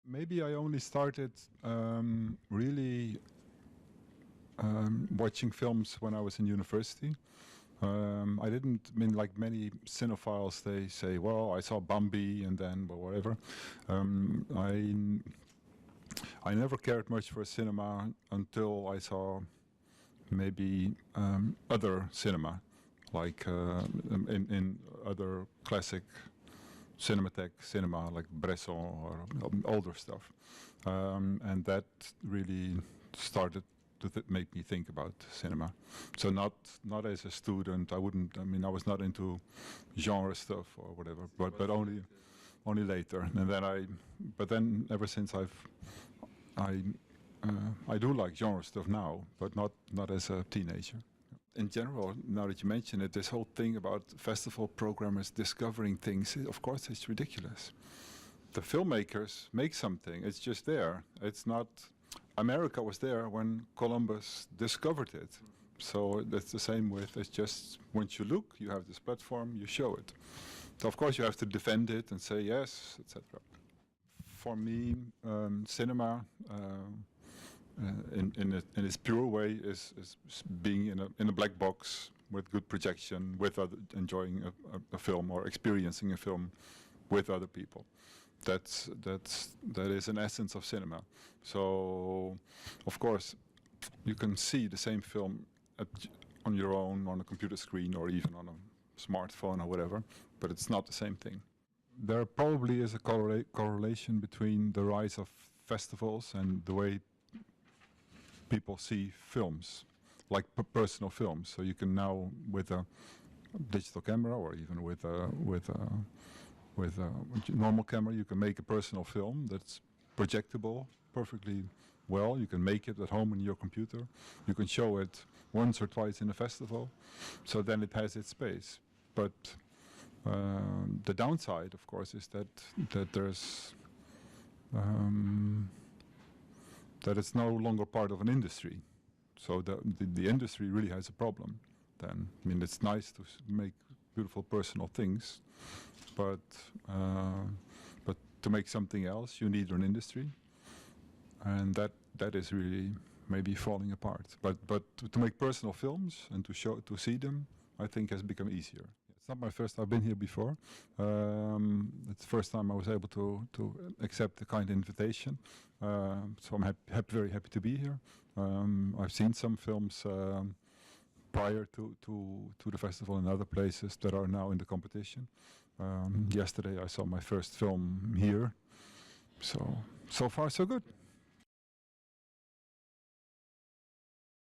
Maybe I only started really watching films when I was in university. I didn't, I mean, like many cinephiles, they say, well, I saw Bambi and then, well, whatever. I never cared much for cinema until I saw maybe other cinema, like in other classic cinematheque cinema, like Bresson or older stuff. And that really started to make me think about cinema. So not as a student, I was not into genre stuff or whatever, but only later. And then ever since I do like genre stuff now, but not as a teenager. In general, now that you mention it, this whole thing about festival programmers discovering things, of course it's ridiculous. The filmmakers make something, it's just there. It's not, America was there when Columbus discovered it. So that's the same with, it's just, once you look, you have this platform, you show it. So of course you have to defend it and say yes, etc. For me, cinema, in its pure way is being in a black box with good projection, with enjoying a film or experiencing a film with other people. That is an essence of cinema. So, of course, you can see the same film on your own, on a computer screen, or even on a smartphone or whatever, but it's not the same thing. There probably is a correlation between the rise of festivals and the way people see films, like personal films. So you can now, with a digital camera or even with a normal camera, you can make a personal film that's projectable perfectly well. You can make it at home in your computer. You can show it once or twice in a festival. So then it has its space. But the downside, of course, is that there's that it's no longer part of an industry. So the industry really has a problem then. I mean, it's nice to make beautiful personal things, but to make something else, you need an industry, and that is really maybe falling apart. But to make personal films and to see them, I think has become easier. It's not my first. I've been here before. It's the first time I was able to accept the kind invitation. So I'm very happy to be here. I've seen some films prior to the festival in other places that are now in the competition. Yesterday I saw my first film here. So far so good.